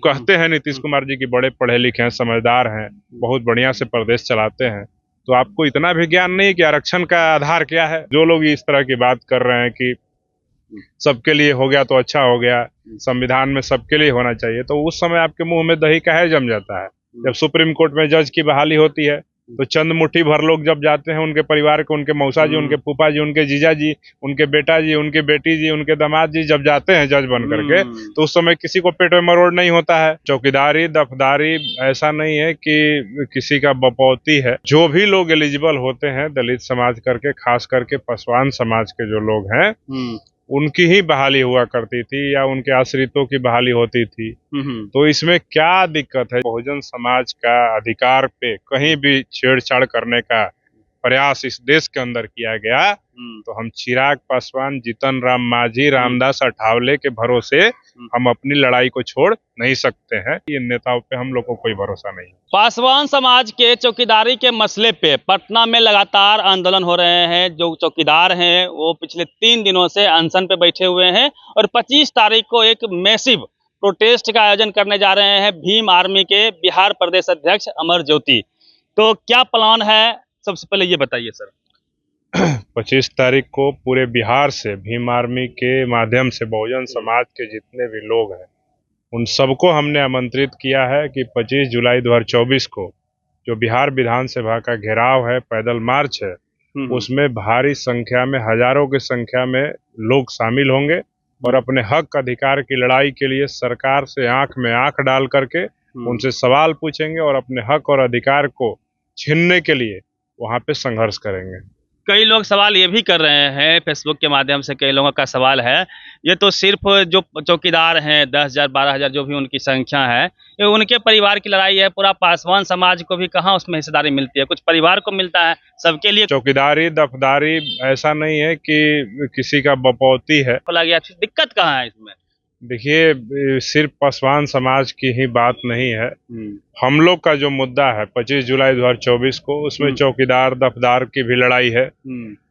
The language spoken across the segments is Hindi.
कहते हैं नीतीश कुमार जी की बड़े पढ़े लिखे हैं, समझदार हैं, बहुत बढ़िया से प्रदेश चलाते हैं। तो आपको इतना भी ज्ञान नहीं कि आरक्षण का आधार क्या है। जो लोग इस तरह की बात कर रहे हैं कि सबके लिए हो गया तो अच्छा हो गया, संविधान में सबके लिए होना चाहिए, तो उस समय आपके मुंह में दही काहे जम जाता है। जब सुप्रीम कोर्ट में जज की बहाली होती है तो चंद मुट्ठी भर लोग जब जाते हैं, उनके परिवार के, उनके मौसा जी, उनके फूफा जी, उनके जीजा जी, उनके बेटा जी, उनकी बेटी जी, उनके दामाद जी जब जाते हैं जज बन करके, तो उस समय किसी को पेट में मरोड़ नहीं होता है। चौकीदारी दफदारी ऐसा नहीं है कि किसी का बपौती है। जो भी लोग एलिजिबल होते हैं दलित समाज करके, खास करके पासवान समाज के जो लोग हैं, उनकी ही बहाली हुआ करती थी या उनके आश्रितों की बहाली होती थी। तो इसमें क्या दिक्कत है। बहुजन समाज का अधिकार पे कहीं भी छेड़छाड़ करने का प्रयास इस देश के अंदर किया गया तो हम चिराग पासवान, जीतन राम मांझी, रामदास अठावले के भरोसे हम अपनी लड़ाई को छोड़ नहीं सकते हैं। ये नेताओं पे हम लोग को कोई भरोसा नहीं। पासवान समाज के चौकीदारी के मसले पे पटना में लगातार आंदोलन हो रहे हैं। जो चौकीदार हैं वो पिछले 3 दिनों से अनशन पे बैठे हुए हैं और 25 तारीख को एक मैसिव प्रोटेस्ट का आयोजन करने जा रहे हैं भीम आर्मी के बिहार प्रदेश अध्यक्ष अमर ज्योति। तो क्या प्लान है, सबसे पहले ये बताइए सर। 25 तारीख को पूरे बिहार से भीम आर्मी के माध्यम से बहुजन समाज के जितने भी लोग हैं उन सबको हमने आमंत्रित किया है कि 25 जुलाई 2024 को जो बिहार विधानसभा का घेराव है, पैदल मार्च है, उसमें भारी संख्या में, हजारों की संख्या में लोग शामिल होंगे और अपने हक अधिकार की लड़ाई के लिए सरकार से आंख में आंख डाल करके उनसे सवाल पूछेंगे और अपने हक और अधिकार को छीनने के लिए वहां पे संघर्ष करेंगे। कई लोग सवाल ये भी कर रहे हैं, फेसबुक के माध्यम से कई लोगों का सवाल है, ये तो सिर्फ जो चौकीदार हैं 10,000 12,000 जो भी उनकी संख्या है, ये उनके परिवार की लड़ाई है। पूरा पासवान समाज को भी कहाँ उसमें हिस्सेदारी मिलती है? कुछ परिवार को मिलता है, सबके लिए चौकीदारी दफदारी ऐसा नहीं है कि किसी का बपौती है। गया दिक्कत कहाँ है इसमें? देखिए, सिर्फ पासवान समाज की ही बात नहीं है। हम लोग का जो मुद्दा है 25 जुलाई 2024 को, उसमें चौकीदार दफदार की भी लड़ाई है।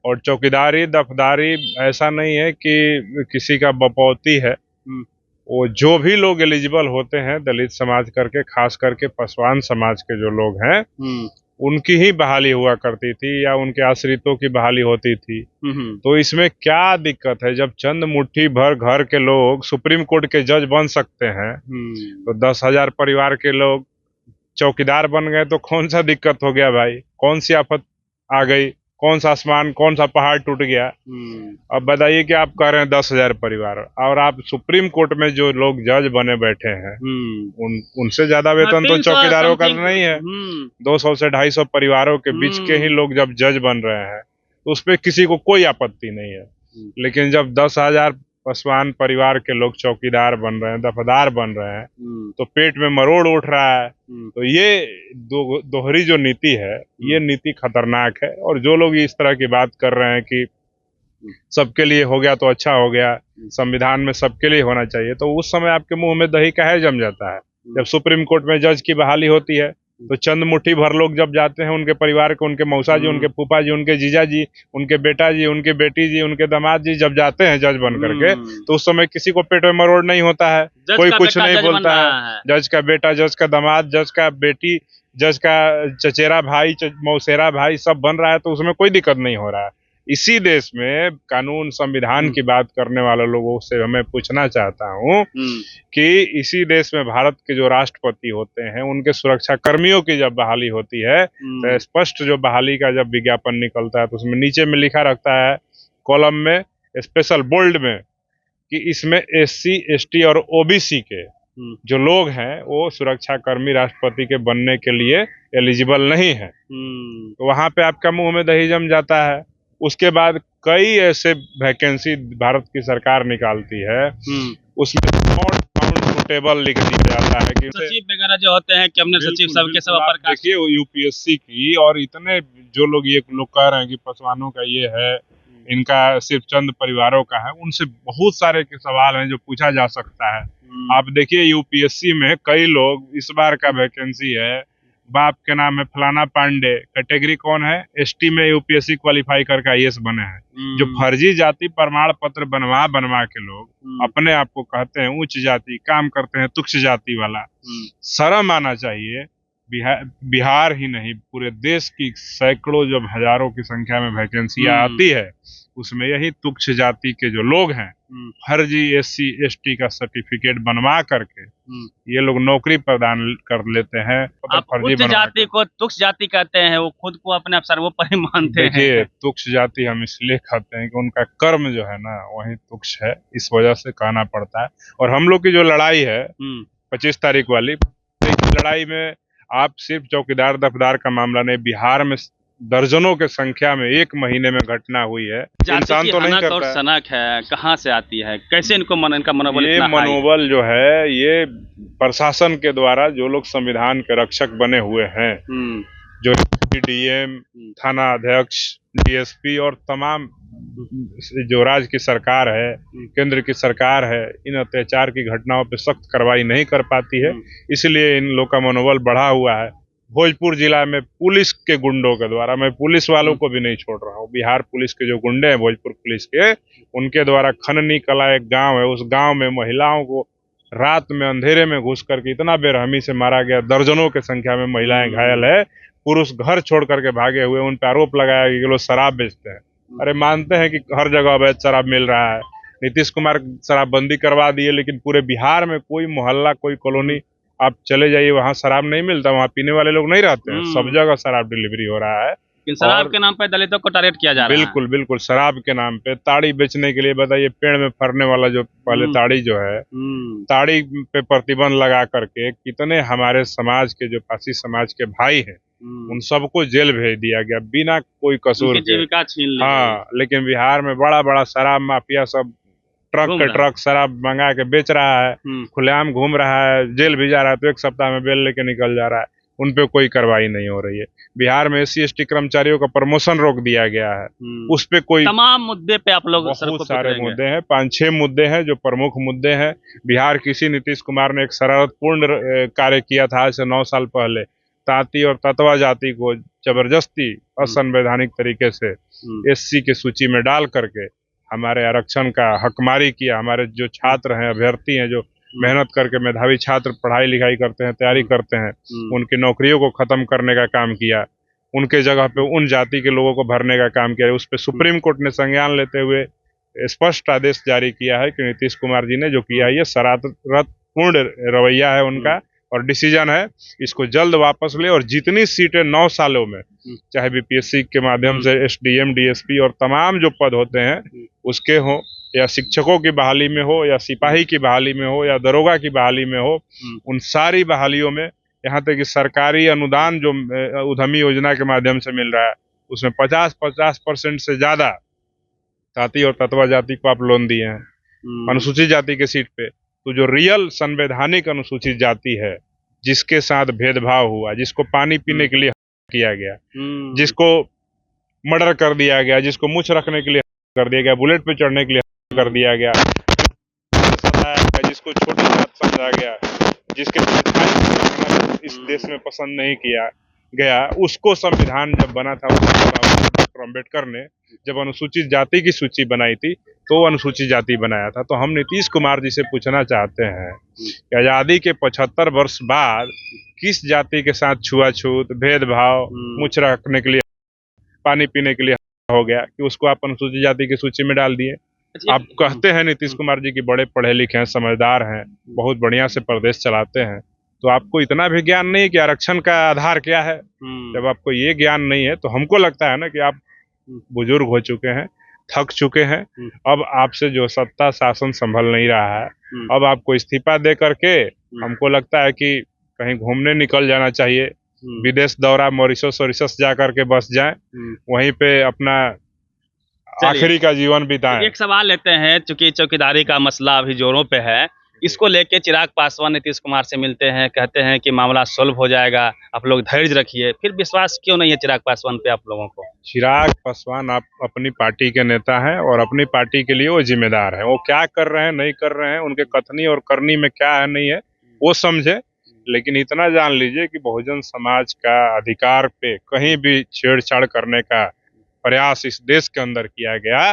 और चौकीदारी दफदारी ऐसा नहीं है कि किसी का बपौती है। वो जो भी लोग एलिजिबल होते हैं दलित समाज करके, खास करके पासवान समाज के जो लोग हैं, उनकी ही बहाली हुआ करती थी या उनके आश्रितों की बहाली होती थी। तो इसमें क्या दिक्कत है। जब चंद मुट्ठी भर घर के लोग सुप्रीम कोर्ट के जज बन सकते हैं तो 10,000 परिवार के लोग चौकीदार बन गए तो कौन सा दिक्कत हो गया भाई? कौन सी आफत आ गई? कौन सा आसमान, कौन सा पहाड़ टूट गया? अब बताइए कि आप कह रहे हैं 10,000 परिवार और आप सुप्रीम कोर्ट में जो लोग जज बने बैठे हैं उनसे ज्यादा वेतन तो चौकीदारों का नहीं है। 200 से 250 परिवारों के बीच के ही लोग जब जज बन रहे हैं तो उसपे किसी को कोई आपत्ति नहीं है। लेकिन जब 10,000 पासवान परिवार के लोग चौकीदार बन रहे हैं, दफदार बन रहे हैं, तो पेट में मरोड़ उठ रहा है। तो ये दोहरी जो नीति है, ये नीति खतरनाक है। और जो लोग इस तरह की बात कर रहे हैं कि सबके लिए हो गया तो अच्छा हो गया, संविधान में सबके लिए होना चाहिए, तो उस समय आपके मुंह में दही काहे जम जाता है। जब सुप्रीम कोर्ट में जज की बहाली होती है तो चंद मुट्ठी भर लोग जब जाते हैं, उनके परिवार के, उनके मौसा जी, उनके फूफा जी, उनके जीजा जी, उनके बेटा जी, उनकी बेटी जी, उनके दामाद जी जब जाते हैं जज बन करके, तो उस समय किसी को पेट में मरोड़ नहीं होता है, कोई कुछ नहीं बोलता है। जज का बेटा, जज का दामाद, जज का बेटी, जज का चचेरा भाई, मौसेरा भाई सब बन रहा है, तो उसमें कोई दिक्कत नहीं हो रहा है। इसी देश में कानून संविधान की बात करने वाले लोगों से हमें पूछना चाहता हूँ कि इसी देश में भारत के जो राष्ट्रपति होते हैं उनके सुरक्षा कर्मियों की जब बहाली होती है तो स्पष्ट जो बहाली का जब विज्ञापन निकलता है तो उसमें नीचे में लिखा रहता है कॉलम में, स्पेशल बोल्ड में, कि इसमें SC ST और OBC के जो लोग हैं वो सुरक्षा कर्मी राष्ट्रपति के बनने के लिए एलिजिबल नहीं है। तो वहां पे आपका मुंह में दही जम जाता है। उसके बाद कई ऐसे वैकेंसी भारत की सरकार निकालती है, उसमें नॉट फाउंड सुटेबल लिख दिया जाता है कि सचिव वगैरह जो होते हैं, कैबिनेट सचिव, सबके सब अपर कास्ट। देखिए UPSC की, और इतने जो लोग ये लोग कह रहे हैं कि पासवानों का ये है, इनका सिर्फ चंद परिवारों का है, उनसे बहुत सारे के सवाल हैं जो पूछा जा सकता है। आप देखिए UPSC में कई लोग, इस बार का वैकेंसी है बाप के नाम है फलाना पांडे, कैटेगरी कौन है, एसटी में यूपीएससी क्वालिफाई करके आईएएस बने हैं। जो फर्जी जाति प्रमाण पत्र बनवा बनवा के लोग अपने आप को कहते हैं उच्च जाति, काम करते हैं तुच्छ जाति वाला, शर्म आना चाहिए। बिहार ही नहीं पूरे देश की सैकड़ों जब हजारों की संख्या में वैकेंसियां आती है, उसमें यही तुच्छ जाति के जो लोग हैं फर्जी एससी एसटी का सर्टिफिकेट बनवा करके ये लोग नौकरी प्रदान कर लेते हैं। आप उच्च जाति को तुच्छ जाति कहते हैं, वो खुद को अपने सर्वोपरि मानते हैं। देखिए तुच्छ जाति हम इसलिए कहते हैं कि उनका कर्म जो है ना वही तुच्छ है, इस वजह से कहना पड़ता है। और हम लोग की जो लड़ाई है 25 तारीख वाली लड़ाई में आप सिर्फ चौकीदार दफदार का मामला नहीं, बिहार में दर्जनों के संख्या में एक महीने में घटना हुई है। इंसान तो नहीं करता और सनक है, कहाँ से आती है, कैसे इनका मनोबल? ये मनोबल जो है ये प्रशासन के द्वारा जो लोग संविधान के रक्षक बने हुए हैं, जो डीएम, थाना अध्यक्ष, डीएसपी और तमाम जो राज्य की सरकार है, केंद्र की सरकार है, इन अत्याचार की घटनाओं पे सख्त कार्रवाई नहीं कर पाती है, इसलिए इन लोग का मनोबल बढ़ा हुआ है। भोजपुर जिला में पुलिस के गुंडों के द्वारा, मैं पुलिस वालों को भी नहीं छोड़ रहा हूँ, बिहार पुलिस के जो गुंडे हैं भोजपुर पुलिस के, उनके द्वारा खननी कला एक गांव है, उस गांव में महिलाओं को रात में अंधेरे में घुस करके इतना बेरहमी से मारा गया, दर्जनों की संख्या में महिलाएं घायल है, पुरुष घर छोड़ करके भागे हुए, उन पर आरोप लगाया कि लोग शराब बेचते हैं। अरे मानते हैं कि हर जगह अवैध शराब मिल रहा है, नीतीश कुमार शराबबंदी करवा दिए, लेकिन पूरे बिहार में कोई मोहल्ला कोई कॉलोनी आप चले जाइए वहाँ शराब नहीं मिलता, वहाँ पीने वाले लोग नहीं रहते हैं, सब जगह शराब डिलीवरी हो रहा है। शराब के नाम पे दलितों को टारगेट किया जा रहा है। बिल्कुल बिल्कुल, शराब के नाम पे ताड़ी बेचने के लिए, बताइए पेड़ में फरने वाला जो पहले ताड़ी जो है, ताड़ी पे प्रतिबंध लगा करके कितने हमारे समाज के जो पासी समाज के भाई हैं उन सबको जेल भेज दिया गया बिना कोई कसूर के। जीविका छीन ली। हाँ, लेकिन बिहार में बड़ा बड़ा शराब माफिया सब ट्रक के ट्रक शराब मंगा के बेच रहा है, खुलेआम घूम रहा है, जेल भी जा रहा है, तो एक सप्ताह में बेल लेके निकल जा रहा है, उन पे कोई कार्रवाई नहीं हो रही है। बिहार में एससी एसटी कर्मचारियों का प्रमोशन रोक दिया गया है, उस पे कोई, तमाम मुद्दे पे आप लोग बहुत सारे मुद्दे हैं, 5-6 मुद्दे हैं जो प्रमुख मुद्दे हैं। बिहार किसी नीतीश कुमार ने एक शरारतपूर्ण कार्य किया था आज से 9 साल पहले, तांती और ततवा जाति को जबरदस्ती असंवैधानिक तरीके से एससी के सूची में डाल करके हमारे आरक्षण का हकमारी किया। हमारे जो छात्र हैं, अभ्यर्थी हैं, जो मेहनत करके मेधावी छात्र पढ़ाई लिखाई करते हैं, तैयारी करते हैं, उनकी नौकरियों को खत्म करने का काम किया, उनके जगह पे उन जाति के लोगों को भरने का काम किया। उस पर सुप्रीम कोर्ट ने संज्ञान लेते हुए स्पष्ट आदेश जारी किया है कि नीतीश कुमार जी ने जो किया ये शरारतपूर्ण रवैया है उनका, और डिसीजन है इसको जल्द वापस ले, और जितनी सीटें 9 सालों में चाहे बीपीएससी के माध्यम से एसडीएम डीएसपी और तमाम जो पद होते हैं उसके हो, या शिक्षकों की बहाली में हो, या सिपाही की बहाली में हो, या दरोगा की बहाली में हो, उन सारी बहालियों में, यहाँ तक कि सरकारी अनुदान जो उद्यमी योजना के माध्यम से मिल रहा है उसमें 50% से ज्यादा तांती और ततवा जाति को आप लोन दिए हैं अनुसूचित जाति के सीट पे। तो जो रियल संवैधानिक अनुसूचित जाति है, जिसके साथ भेदभाव हुआ, जिसको पानी पीने के लिए किया गया, जिसको मर्डर कर दिया गया, जिसको मूछ रखने के लिए कर दिया गया, बुलेट पे चढ़ने के लिए कर दिया गया, जिसको छोटी जात समझा गया, जिसके इस देश में पसंद नहीं किया गया, उसको संविधान जब बना था डॉक्टर अम्बेडकर ने जब अनुसूचित जाति की सूची बनाई थी तो अनुसूचित जाति बनाया था। तो हम नीतीश कुमार जी से पूछना चाहते हैं कि आजादी के 75 वर्ष बाद किस जाति के साथ छुआछूत, भेदभाव, मूछ रखने के लिए, पानी पीने के लिए हो गया कि उसको आप अनुसूचित जाति की सूची में डाल दिए। आप कहते हैं नीतीश कुमार जी की बड़े पढ़े लिखे हैं, समझदार हैं, बहुत बढ़िया से प्रदेश चलाते हैं, तो आपको इतना भी ज्ञान नहीं कि आरक्षण का आधार क्या है। जब आपको ये ज्ञान नहीं है तो हमको लगता है ना कि आप बुजुर्ग हो चुके हैं, थक चुके हैं, अब आपसे जो सत्ता शासन संभल नहीं रहा है, अब आपको इस्तीफा दे करके हमको लगता है कि कहीं घूमने निकल जाना चाहिए, विदेश दौरा मॉरिशस जा करके बस जाएं, वहीं पे अपना आखिरी का जीवन बिताएं। एक सवाल लेते हैं, चूंकि चौकीदारी का मसला अभी जोरों पे है, इसको लेके चिराग पासवान नीतीश कुमार से मिलते हैं, कहते हैं कि मामला सोल्व हो जाएगा, आप लोग धैर्य रखिए, फिर विश्वास क्यों नहीं है चिराग पासवान पे आप लोगों को? चिराग पासवान आप अपनी पार्टी के नेता हैं और अपनी पार्टी के लिए वो जिम्मेदार है। वो क्या कर रहे हैं नहीं कर रहे हैं, उनके कथनी और करनी में क्या है नहीं है वो समझे, लेकिन इतना जान लीजिए कि बहुजन समाज का अधिकार पे कहीं भी छेड़छाड़ करने का प्रयास इस देश के अंदर किया गया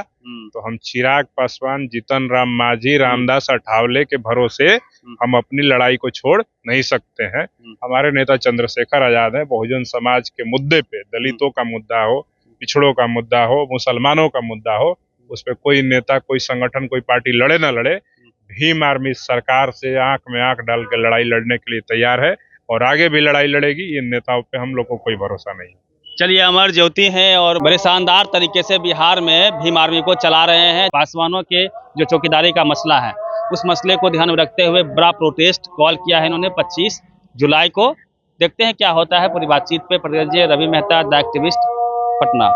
तो हम चिराग पासवान, जीतन राम मांझी, रामदास अठावले के भरोसे हम अपनी लड़ाई को छोड़ नहीं सकते हैं। हमारे नेता चंद्रशेखर आजाद है, बहुजन समाज के मुद्दे पे, दलितों का मुद्दा हो, पिछड़ों का मुद्दा हो, मुसलमानों का मुद्दा हो, उस पर कोई नेता, कोई संगठन, कोई पार्टी लड़े ना लड़े, भीम आर्मी सरकार से आंख में आंख डाल के लड़ाई लड़ने के लिए तैयार है और आगे भी लड़ाई लड़ेगी। इन नेताओं पे हम लोग को कोई भरोसा नहीं। चलिए, अमर ज्योति हैं और बड़े शानदार तरीके से बिहार में भीम आर्मी को चला रहे हैं। पासवानों के जो चौकीदारी का मसला है, उस मसले को ध्यान में रखते हुए बड़ा प्रोटेस्ट कॉल किया है इन्होंने 25 जुलाई को। देखते हैं क्या होता है। पूरी बातचीत पे प्रतिनिधि रवि मेहता, द एक्टिविस्ट, पटना।